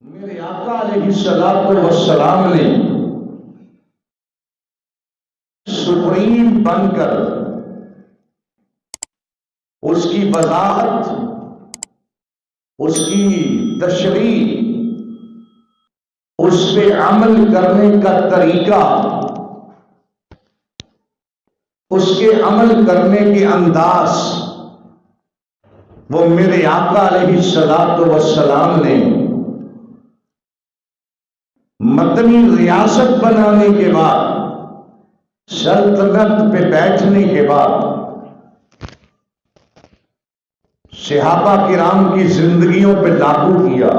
میرے آقا علیہ السلام نے سپریم بن کر اس کی وضاحت، اس کی تشریح، اس پہ عمل کرنے کا طریقہ، اس کے عمل کرنے کے انداز، وہ میرے آقا علیہ السلام نے مدنی ریاست بنانے کے بعد، سلطنت پہ بیٹھنے کے بعد صحابہ کرام کی زندگیوں پہ لاگو کیا۔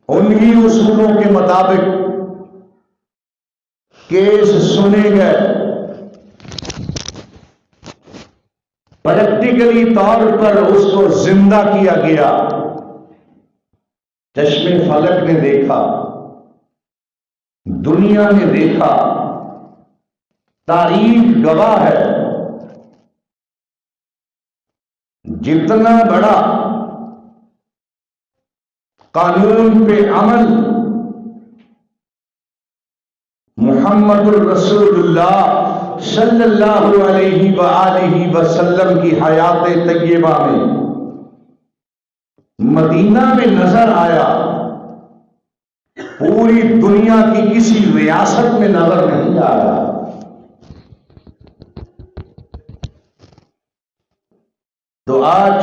انہی اصولوں کے مطابق کیس سنے گئے، پریکٹیکلی طور پر اس کو زندہ کیا گیا۔ چشم فلک نے دیکھا، دنیا نے دیکھا، تاریخ گواہ ہے۔ جتنا بڑا قانون پہ عمل محمد الرسول اللہ صلی اللہ علیہ وآلہ وسلم کی حیات طیبہ میں، مدینہ میں نظر آیا، پوری دنیا کی کسی ریاست میں نظر نہیں آیا۔ تو آج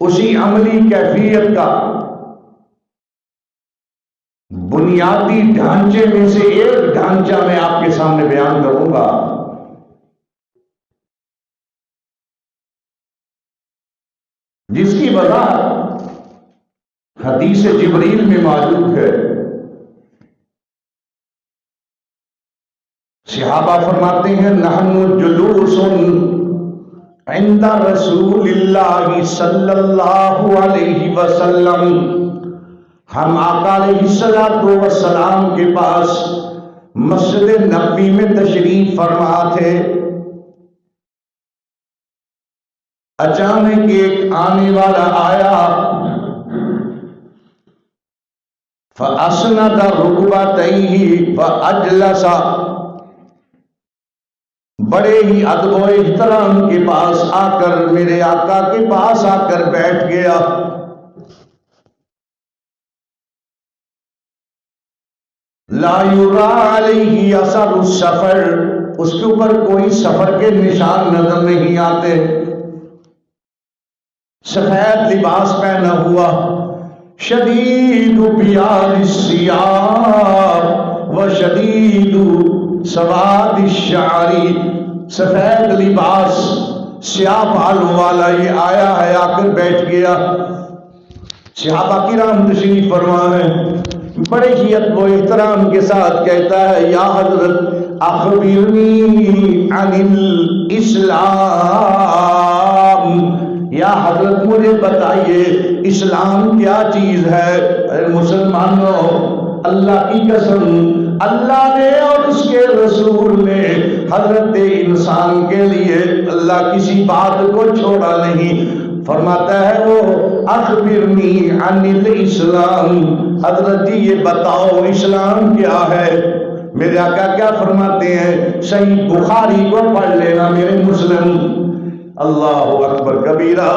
اسی عملی کیفیت کا بنیادی ڈھانچے میں سے ایک ڈھانچہ میں آپ کے سامنے بیان کروں گا۔ جس کی وضاحت حدیث جبریل میں موجود ہے۔ صحابہ فرماتے ہیں نحن جلوس عند رسول اللہ صلی اللہ علیہ وسلم، ہم آقا علیہ السلام کے پاس مسجد نبوی میں تشریف فرما تھے۔ اچانک ایک آنے والا آیا، فَأَسْنَدَ رُكْبَتَيْهِ فَأَجْلَسَ، بڑے ہی ادب و احترام کے پاس آ کر، میرے آقا کے پاس آ کر بیٹھ گیا۔ لا یرا علیہ اثر السفر، اس کے اوپر کوئی سفر کے نشان نظر نہیں آتے۔ سفید لباس پہنا ہوا، شدید بیاض الثیاب و شدید سواد الشعر، سفید لباس، سیاہ بالوں والا یہ آیا ہے، آ کر بیٹھ گیا۔ صحابہ کرام تشریف فرما ہے، بڑے ہی ادب و احترام کے ساتھ کہتا ہے یا حضرت اخبرنی عن الاسلام، یا حضرت مجھے بتائیے اسلام کیا چیز ہے۔ اے مسلمانوں، اللہ کی قسم، اللہ نے اور اس کے رسول نے حضرت انسان کے لیے اللہ کسی بات کو چھوڑا نہیں۔ فرماتا ہے وہ اخبرنی عن الاسلام، حضرت جی یہ بتاؤ اسلام کیا ہے۔ میرے آقا کیا فرماتے ہیں، صحیح بخاری کو پڑھ لینا میرے مسلم۔ اللہ اکبر کبیرہ،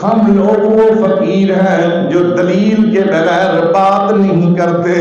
ہم لوگ وہ فقیر ہیں جو دلیل کے بغیر بات نہیں کرتے۔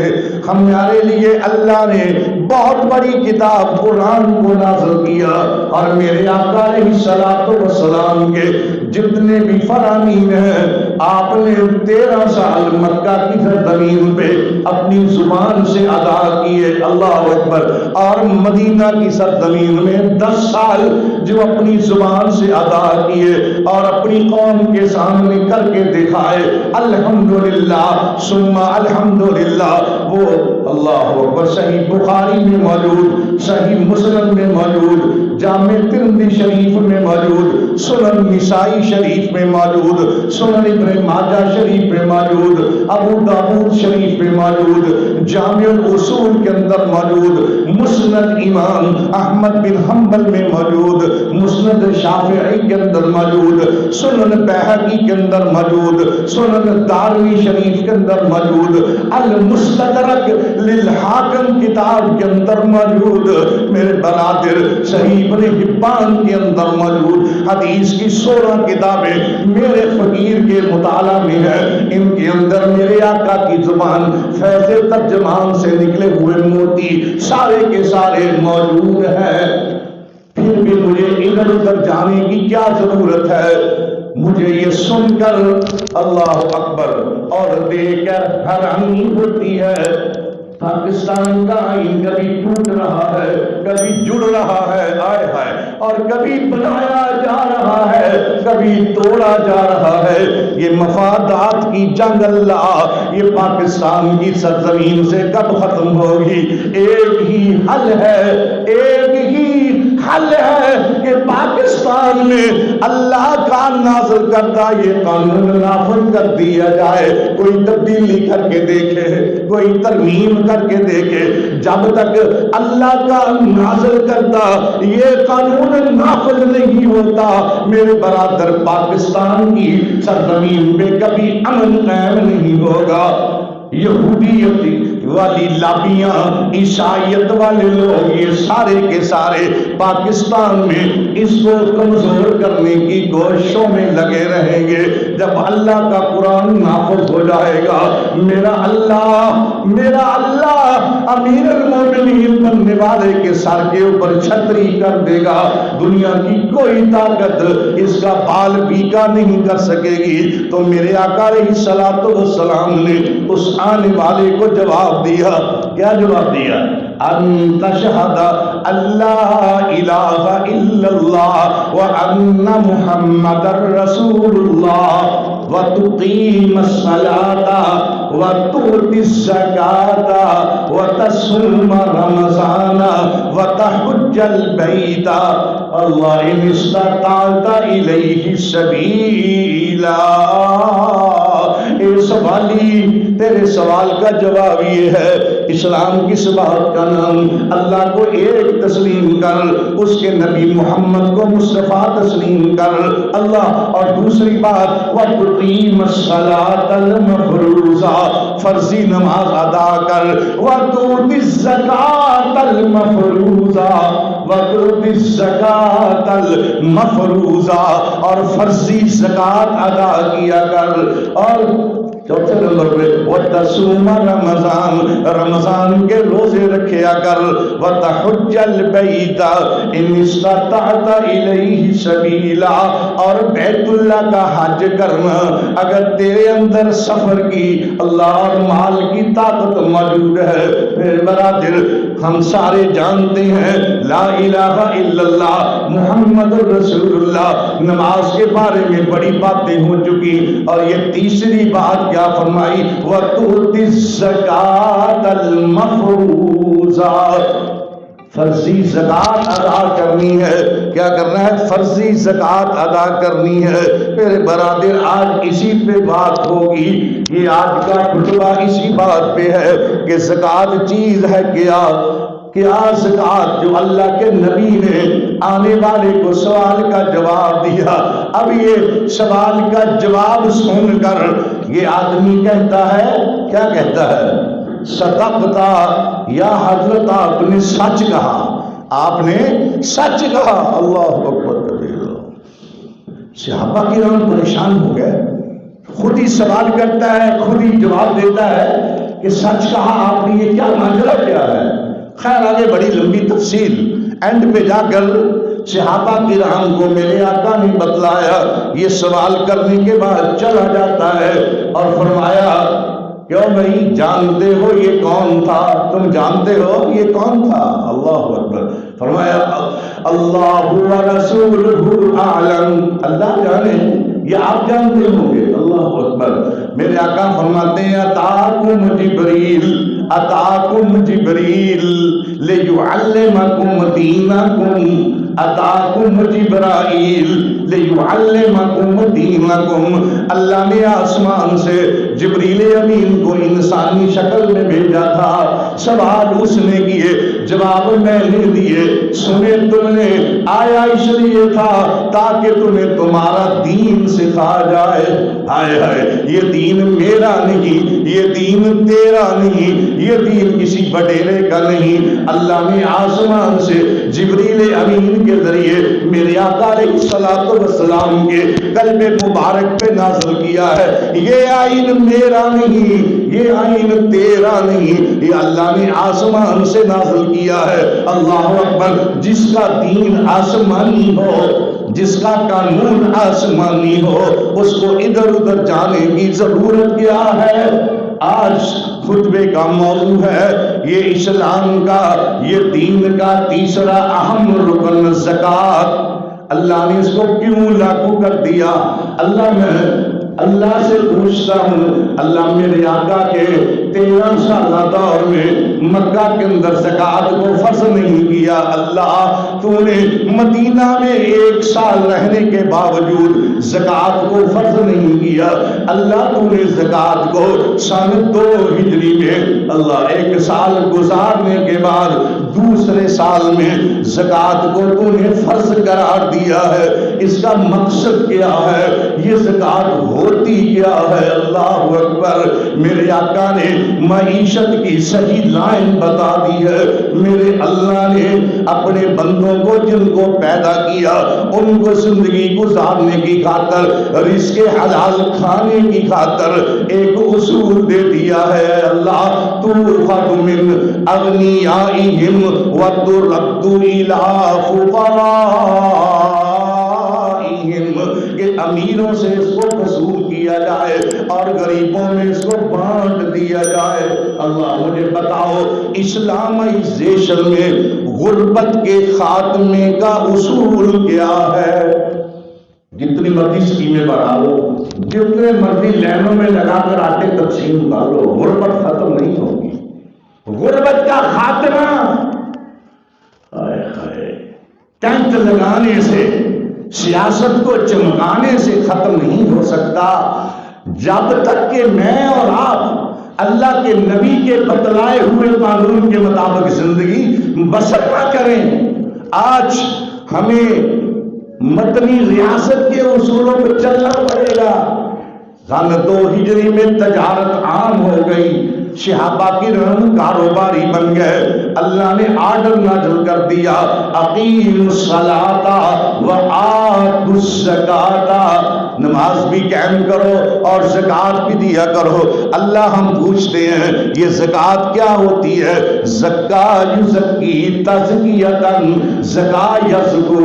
ہمارے لیے اللہ نے بہت بڑی کتاب قرآن کو نازل کیا، اور میرے آقا علیہ السلام کے جتنے بھی فرامین ہیں آپ نے 13 سال مکہ کی سرزمین پہ اپنی زبان سے ادا کیے، اللہ اکبر، اور مدینہ کی سرزمین میں 10 سال جو اپنی زبان سے ادا کیے اور اپنی قوم کے سامنے کر کے دکھائے۔ الحمدللہ ثم الحمدللہ، وہ اللہ اکبر صحیح بخاری میں موجود، صحیح مسلم میں موجود، جامع ترمذی شریف میں موجود، سنن نسائی شریف میں موجود، سنن ابن ماجہ شریف میں موجود، ابو داؤد شریف میں موجود، جامع الاصول کے اندر موجود، مسند امام احمد بن حنبل میں موجود، مسند شافعی کے اندر موجود، سنن بیہقی کے اندر موجود، سنن دارمی شریف کے اندر موجود، المستدرک للحاکم کتاب کے اندر موجود، میرے برادر صحیح ابن حبان کے اندر موجود، حدیث کی 16 کتابیں میرے فقیر کے مطالعہ میں ہے، ان کے اندر میرے آقا کی زبان فیض ترجمان سے نکلے ہوئے موتی سارے کے سارے موجود ہیں۔ پھر بھی مجھے ادھر ادھر جانے کی کیا ضرورت ہے؟ مجھے یہ سن کر اللہ اکبر اور دیکھ کر حیرانی ہوتی ہے، پاکستان کا آئین کبھی ٹوٹ رہا ہے، کبھی جڑ رہا ہے، آئے ہائے، اور کبھی بنایا جا رہا ہے، کبھی توڑا جا رہا ہے۔ یہ مفادات کی جنگ اللہ یہ پاکستان کی سرزمین سے کب ختم ہوگی؟ ایک ہی حل ہے، ایک ہی حل ہے کہ پاکستان میں اللہ کا نازل کردہ یہ قانون نافذ کر دیا جائے۔ کوئی تبدیلی کر کے دیکھے، کوئی ترمیم کر کے دیکھے، جب تک اللہ کا نازل کردہ یہ قانون نافذ نہیں ہوتا میرے برادر پاکستان کی سرزمین پہ کبھی امن قائم نہیں ہوگا۔ یہودیت والی لابیاں، عیسائیت والے لوگ، یہ سارے کے سارے پاکستان میں اس کو کمزور کرنے کی کوششوں میں لگے رہیں گے۔ جب اللہ کا قرآن نافذ ہو جائے گا، میرا اللہ امیر المومنین بننے والے کے سر کے اوپر چھتری کر دے گا، دنیا کی کوئی طاقت اس کا بال بیکا نہیں کر سکے گی۔ تو میرے آقا علیہ الصلوۃ والسلام نے اس آنے والے کو جواب دیا، کیا جواب دیا؟ ان تشہد اللہ الہ الا اللہ وان محمد رسول اللہ وتقیم الصلاۃ وتؤتی الزکاۃ وتصوم رمضان وتحج البیت اللہ ان استطعت الیہ سبیلا۔ اے سوالی، تیرے سوال کا جواب یہ ہے، اسلام کس بات کا نام؟ اللہ کو ایک تسلیم کر، اس کے نبی محمد کو مصطفیٰ تسلیم کر اللہ، اور دوسری بات وَتُقِيمَ الصَّلَاةَ الْمَفْرُوضَةَ، فرضی نماز ادا کر، وَتُؤْتِ الزَّكَاةَ الْمَفْرُوضَةَ، وَتُؤْتِ الزَّكَاةَ الْمَفْرُوضَةَ، اور فرضی زکات ادا کیا کر، اور چوتھے نمبر پہ وَتَصُومَ رَمَضَانَ، رمضان کے روزے رکھیا کر، وَتَحُجَّ الْبَيْتَ إِنِ اسْتَطَعْتَ إِلَيْهِ سَبِيلًا، اور بیت اللہ کا حج کرنا اگر تیرے اندر سفر کی اللہ اور مال کی طاقت موجود ہے۔ میرے برادر، ہم سارے جانتے ہیں لا الہ الا اللہ محمد رسول اللہ، نماز کے بارے میں بڑی باتیں ہو چکی، اور یہ تیسری بات کیا فرمائی؟ وَتُؤْتِ الزَّكَاةَ الْمَفْرُوضَةَ، فرضی زکات ادا کرنی ہے۔ کیا کرنا ہے؟ فرضی زکات ادا کرنی ہے۔ میرے برادر، آج اسی پہ بات ہوگی، یہ آج کا خطبہ اسی بات پہ ہے کہ زکات چیز ہے کیا زکات، جو اللہ کے نبی نے آنے والے کو سوال کا جواب دیا۔ اب یہ سوال کا جواب سن کر یہ آدمی کہتا ہے، کیا کہتا ہے؟ صدقتا یا حضرت، آپ نے سچ کہا، آپ نے سچ کہا۔ اللہ اکبر کبیرہ۔ صحابہ کرام پریشان ہو گئے، خود ہی سوال کرتا ہے، خود ہی جواب دیتا ہے کہ سچ کہا آپ نے، یہ کیا ماجرا کیا ہے؟ خیر آگے بڑی لمبی تفصیل، اینڈ پہ جا کر صحابہ کرام کو میرے آقا نے بتلایا، یہ سوال کرنے کے بعد چلا جاتا ہے اور فرمایا کیوں بھائی جانتے ہو یہ کون تھا؟ تم جانتے ہو یہ کون تھا؟ اللہ اکبر۔ فرمایا اللہ ورسولہ اعلم، اللہ جانے، یہ آپ جانتے ہوں گے۔ اللہ اکبر۔ میرے آقا فرماتے ہیں اتاکم جبریل، اتاکم جبریل لیعلمکم دینکم، اتاکم جبرائیل لیعلمکم دینکم، اللہ نے آسمان سے جبریل امین کو انسانی شکل میں بھیجا تھا، سوال اس نے کیے، جواب میں نے دیے، سنے تم نے، آیا اس لیے تھا تاکہ تمہیں تمہارا دین سکھا جائے۔ ہائے ہائے، یہ دین میرا نہیں، یہ دین تیرا نہیں، یہ دین کسی بٹیرے کا نہیں، اللہ نے آسمان سے جبریل امین کے ذریعے میرے آقا علیہ الصلوۃ والسلام کے قلب مبارک پہ نازل کیا ہے۔ یہ آئین میرا نہیں، یہ آئین تیرا نہیں، یہ اللہ نے آسمان سے نازل کیا ہے۔ اللہ اکبر، جس کا دین آسمانی ہو، جس کا قانون آسمانی ہو، اس کو ادھر ادھر جانے کی ضرورت کیا ہے؟ آج خطبے کا موضوع ہے یہ اسلام کا، یہ دین کا تیسرا اہم رکن زکوٰۃ۔ اللہ نے اس کو کیوں لاگو کر دیا؟ اللہ سے پوچھتا ہوں، اللہ میرے آقا کے 13 سالہ دور میں مکہ کے اندر زکوٰۃ کو فرض نہیں کیا، اللہ تو نے مدینہ میں 1 سال رہنے کے باوجود زکوٰۃ کو فرض نہیں کیا، اللہ تو نے زکوٰۃ کو سن 2 ہجری میں، اللہ 1 سال گزارنے کے بعد دوسرے سال میں زکوٰۃ کو تو نے فرض قرار دیا ہے۔ اس کا مقصد کیا ہے؟ یہ زکوٰۃ ہوتی کیا ہے؟ اللہ اکبر، میرے آقا نے معیشت کی صحیح لائن بتا دی ہے۔ میرے اللہ نے اپنے بندوں کو جن کو پیدا کیا ان کو زندگی گزارنے کی خاطر، رزق حلال کھانے کی خاطر ایک اصول دے دیا ہے۔ اللہ تؤخذ من اغنیائہم وترد الی فقرائہم، کہ امیروں سے اس کو وصول کیا جائے اور غریبوں میں اس کو بانٹ دیا جائے۔ اللہ مجھے بتاؤ، اسلامائزیشن میں غربت کے خاتمے کا اصول کیا ہے؟ جتنی مرضی اسکیمیں بڑھا لو، جتنے مرضی لینوں میں لگا کر آٹے تقسیم کر لو، غربت ختم نہیں ہوگی۔ غربت کا خاتمہ ٹینٹ لگانے سے، سیاست کو چمکانے سے ختم نہیں ہو سکتا، جب تک کہ میں اور آپ اللہ کے نبی کے بتلائے ہوئے قانون کے مطابق زندگی بسر نہ کریں۔ آج ہمیں مدنی ریاست کے اصولوں پہ چلنا پڑے گا۔ سن 2 ہجری میں تجارت عام ہو گئی، صحابہ کرام کاروباری بن گئے، اللہ نے آرڈر نازل کر دیا، اقیموا الصلاۃ وآتوا الزکاۃ، نماز بھی قائم کرو اور زکوٰۃ بھی دیا کرو۔ اللہ ہم پوچھتے ہیں یہ زکوٰۃ کیا ہوتی ہے؟ زکا یزکی تزکیۃ، زکا یزکو،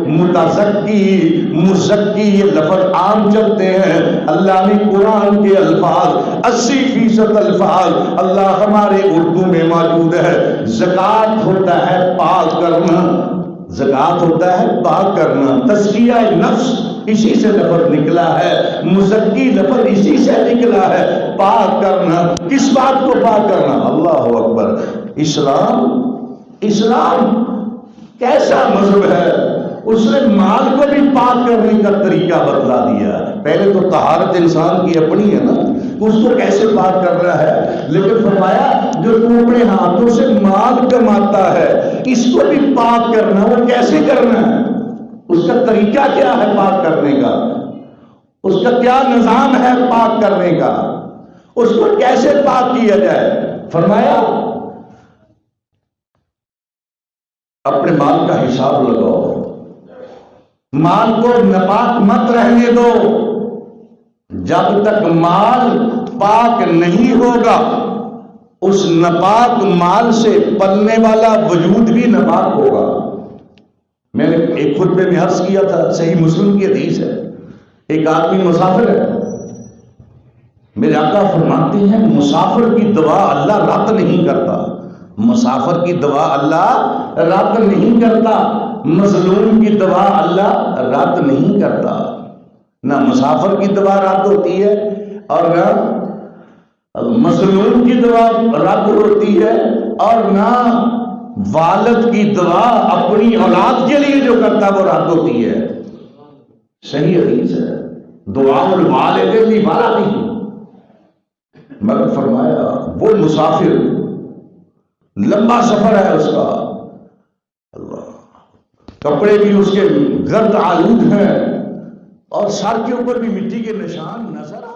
متزکی مزکی، یہ لفظ عام چلتے ہیں۔ اللہ نے قرآن کے الفاظ 80% الفاظ اللہ ہمارے اردو میں موجود ہے۔ زکوٰۃ ہوتا ہے پاک کرنا، زکوٰۃ ہوتا ہے پاک کرنا، تزکیہ نفس اسی سے لفظ نکلا ہے، مزکی لفظ اسی سے نکلا ہے، پاک کرنا۔ کس بات کو پاک کرنا؟ اللہ اکبر۔ اسلام کیسا مذہب ہے؟ اس نے مال کو بھی پاک کرنے کا طریقہ بتلا دیا۔ پہلے تو طہارت انسان کی اپنی ہے نا، اس کو کیسے پاک کرنا ہے، لیکن فرمایا جو تو اپنے ہاتھوں سے مال کماتا ہے اس کو بھی پاک کرنا۔ وہ کیسے کرنا ہے؟ اس کا طریقہ کیا ہے پاک کرنے کا؟ اس کا کیا نظام ہے پاک کرنے کا؟ اس کو کیسے پاک کیا جائے؟ فرمایا اپنے مال کا حساب لگاؤ، مال کو ناپاک مت رہنے دو۔ جب تک مال پاک نہیں ہوگا اس ناپاک مال سے پلنے والا وجود بھی ناپاک ہوگا۔ میں نے ایک خطبے میں عرض کیا تھا، صحیح مسلم کی حدیث ہے، ایک آدمی مسافر ہے، میرے آقا فرماتے ہیں مسافر کی دعا اللہ رد نہیں کرتا، مسافر کی دعا اللہ رد نہیں کرتا، مظلوم کی دعا اللہ رد نہیں کرتا۔ نہ مسافر کی دعا رد ہوتی ہے اور نہ مظلوم کی دعا رد ہوتی ہے، اور نہ والد کی دعا اپنی اولاد کے لیے جو کرتا وہ رد ہوتی ہے. صحیح حدیث ہے. دعا الوالدین لولدہ. مگر فرمایا وہ مسافر لمبا سفر ہے اس کا، اللہ، کپڑے بھی اس کے گرد آلود ہیں اور سر کے اوپر بھی مٹی کے نشان نظر